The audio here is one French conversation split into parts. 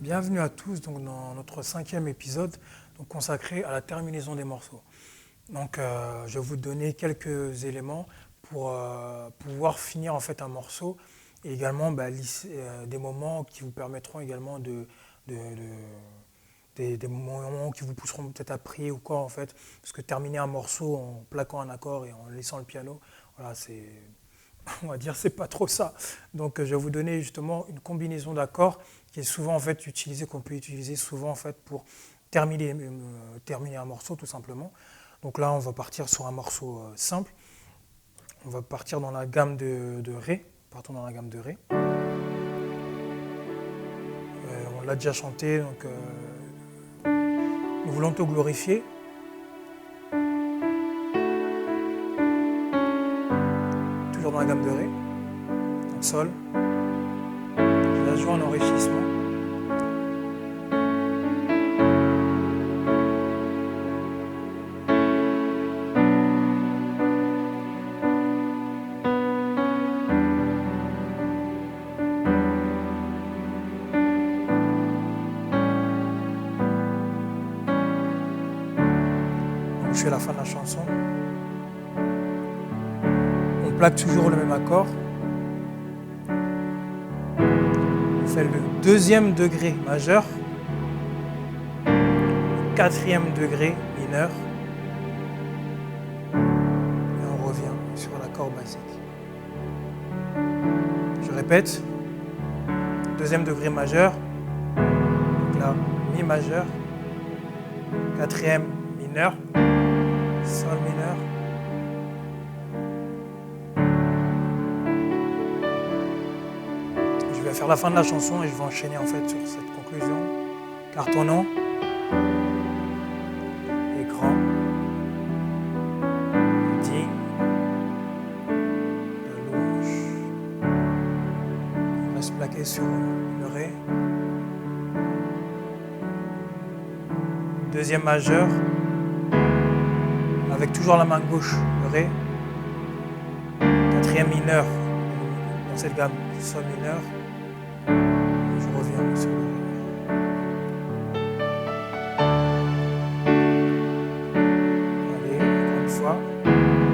Bienvenue à tous donc, dans notre 5e épisode donc, consacré à la terminaison des morceaux. Donc, je vais vous donner quelques éléments pour pouvoir finir en fait un morceau et également des moments qui vous permettront également des moments qui vous pousseront peut-être à prier ou quoi en fait, parce que terminer un morceau en plaquant un accord et en laissant le piano, voilà, on va dire c'est pas trop ça. Donc je vais vous donner justement une combinaison d'accords qui est souvent en fait utilisée, qu'on peut utiliser souvent en fait pour terminer un morceau tout simplement. Donc là on va partir sur un morceau simple. On va partir dans la gamme de Ré. Partons dans la gamme de Ré. On l'a déjà chanté, donc nous voulons te glorifier. Toujours dans la gamme de Ré. Donc Sol. La joie en enrichissement. Je fais la fin de la chanson. On plaque toujours le même accord. On fait le deuxième degré majeur, le quatrième degré mineur, et on revient sur l'accord basique. Je répète, deuxième degré majeur, donc là, mi majeur, quatrième mineur, Sol mineur. Je vais faire la fin de la chanson et je vais enchaîner en fait sur cette conclusion. Car ton nom est grand, digne de louange. On reste plaqué sur le Ré. Deuxième majeur. Avec toujours la main gauche, le Ré, quatrième mineur, dans cette gamme, Sol mineur, je reviens sur le Ré. Allez, encore une fois,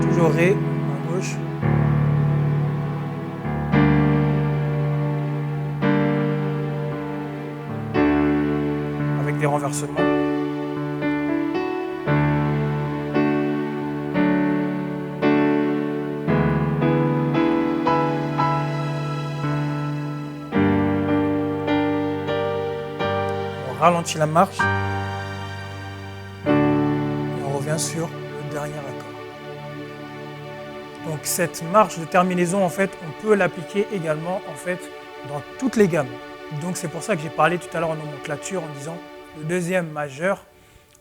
toujours Ré, main gauche, avec des renversements. Ralentit la marche et on revient sur le dernier accord. Donc cette marche de terminaison en fait on peut l'appliquer également en fait dans toutes les gammes. Donc c'est pour ça que j'ai parlé tout à l'heure en nomenclature en disant le deuxième majeur,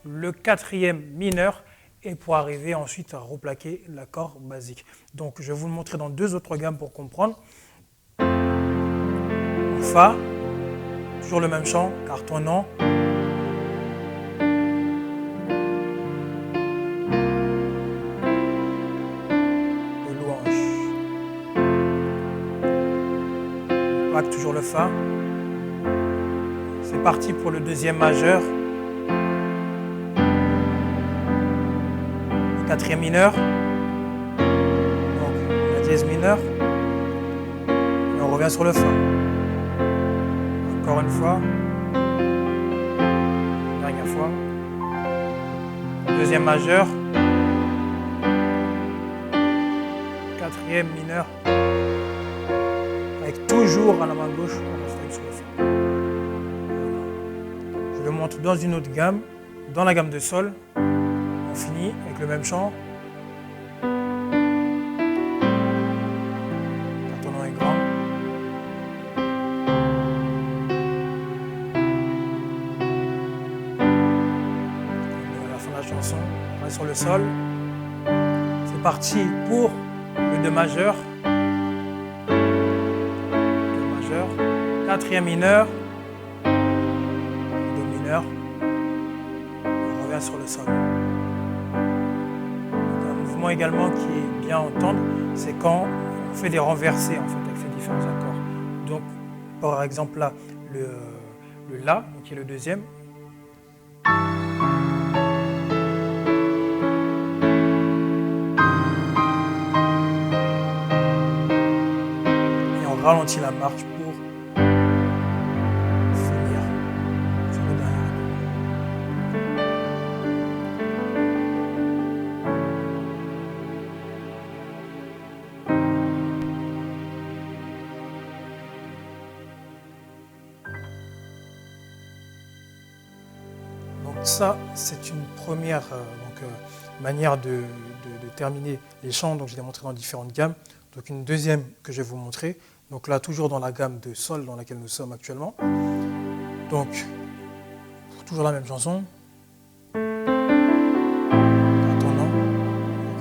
le quatrième mineur et pour arriver ensuite à replaquer l'accord basique. Donc je vais vous le montrer dans deux autres gammes pour comprendre. Fa. Toujours le même chant, car ton nom de louange. On plaque toujours le Fa. C'est parti pour le deuxième majeur. Le quatrième mineur. Donc la dièse mineur. Et on revient sur le Fa. Encore une fois, dernière fois, deuxième majeur, quatrième mineur, avec toujours à la main gauche, on reste sur le Fa. Je le montre dans une autre gamme, dans la gamme de Sol, on finit avec le même chant. Chanson, on est sur le Sol. C'est parti pour le Do majeur. Do majeur. Quatrième mineur. Do mineur. On revient sur le Sol. Un mouvement également qui est bien à entendre, c'est quand on fait des renversés en fait avec ces différents accords. Donc par exemple là, le le La, qui est le deuxième. Et on ralentit la marche pour finir sur le dernier accord. Ça, c'est une première manière de terminer les chants. Donc, je l'ai montré dans différentes gammes. Donc, une deuxième que je vais vous montrer. Donc là, toujours dans la gamme de Sol dans laquelle nous sommes actuellement. Donc, toujours la même chanson. Attendant,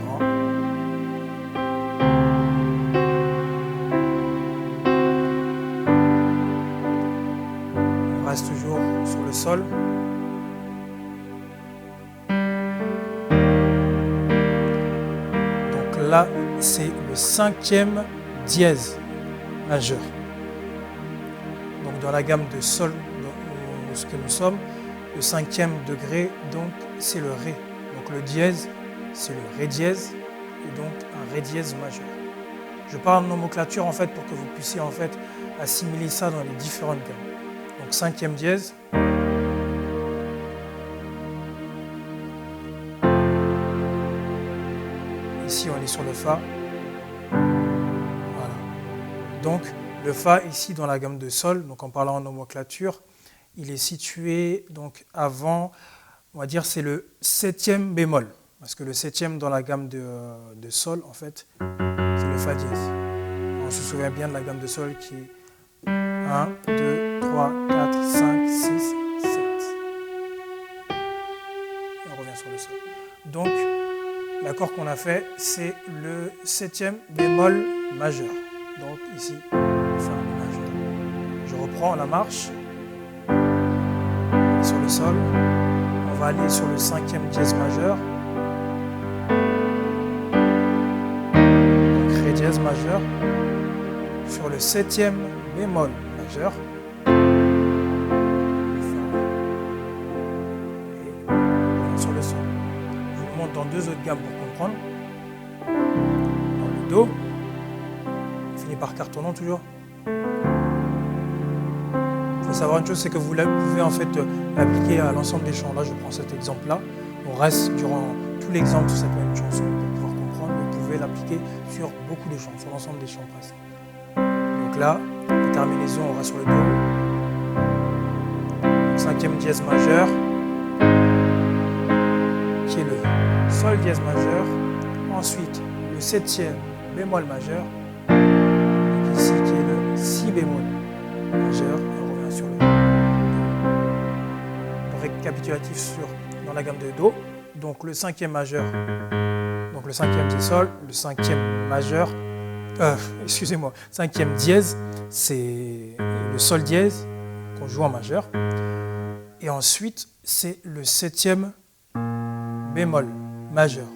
grand. On reste toujours sur le Sol. Là, c'est le 5e dièse majeur. Donc dans la gamme de Sol, dans ce que nous sommes, le 5e degré, donc c'est le Ré. Donc le dièse, c'est le Ré dièse, et donc un Ré dièse majeur. Je parle de nomenclature en fait pour que vous puissiez en fait assimiler ça dans les différentes gammes. Donc 5e dièse. Ici, on est sur le Fa. Voilà. Donc, le Fa, ici, dans la gamme de Sol, donc en parlant en nomenclature, il est situé donc avant, on va dire, c'est le 7e bémol. Parce que le 7e dans la gamme de Sol, en fait, c'est le Fa dièse. On se souvient bien de la gamme de Sol qui est 1, 2, 3, 4, 5, 6, 7. Et on revient sur le Sol. Donc, l'accord qu'on a fait, c'est le 7e bémol majeur. Donc ici, Fa majeur. Je reprends la marche. Sur le Sol. On va aller sur le 5e dièse majeur. Donc Ré dièse majeur. Sur le 7e bémol majeur. Et sur le Sol. Je vous montre dans deux autres gammes pour comprendre. Dans le Do, on finit par cartonnant toujours. Il faut savoir une chose, c'est que vous pouvez en fait l'appliquer à l'ensemble des chants. Là, je prends cet exemple-là. On reste durant tout l'exemple, ça peut être une chanson pour pouvoir comprendre. Vous pouvez l'appliquer sur beaucoup de chants, sur l'ensemble des chants presque. Donc là, la terminaison, on reste sur le Do. 5e dièse majeur, qui est le Sol dièse majeur, ensuite le 7e bémol majeur, ici qui est le Si bémol majeur, et on revient sur le récapitulatif dans la gamme de Do, donc le 5e majeur, donc le 5e c'est Sol, le 5e majeur, excusez-moi, 5e dièse, c'est le Sol dièse qu'on joue en majeur, et ensuite c'est le 7e bémol majeur,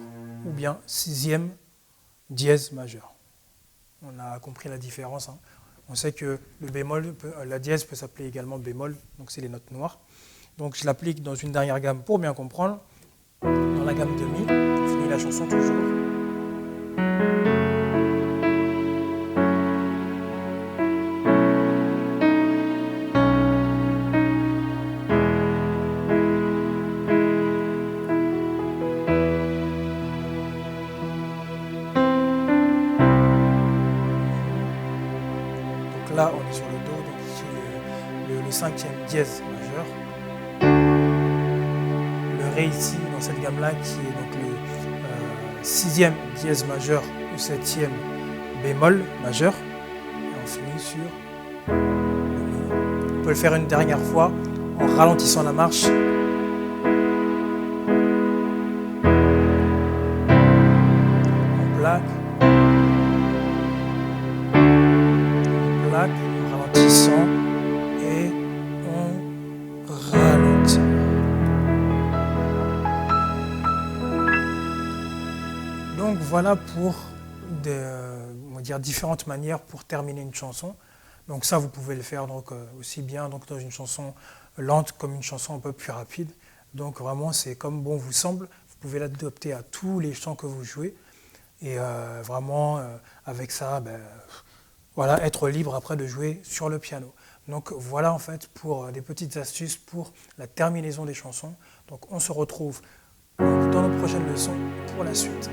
ou bien 6e dièse majeur. On a compris la différence. Hein. On sait que le bémol, la dièse peut s'appeler également bémol, donc c'est les notes noires. Donc je l'applique dans une dernière gamme pour bien comprendre. Dans la gamme de Mi, on finit la chanson toujours. Là, on est sur le Do, donc ici le 5e dièse majeur. Le Ré ici, dans cette gamme-là, qui est donc le 6e dièse majeur ou 7e bémol majeur. Et on finit sur le Mi. On peut le faire une dernière fois en ralentissant la marche. On plaque. En ralentissant et on ralentit. Donc voilà pour on va dire, différentes manières pour terminer une chanson. Donc ça, vous pouvez le faire donc, aussi bien donc, dans une chanson lente comme une chanson un peu plus rapide. Donc vraiment, c'est comme bon vous semble. Vous pouvez l'adopter à tous les chants que vous jouez. Et vraiment, avec ça, voilà, être libre après de jouer sur le piano. Donc voilà en fait pour des petites astuces pour la terminaison des chansons. Donc on se retrouve dans nos prochaines leçons pour la suite.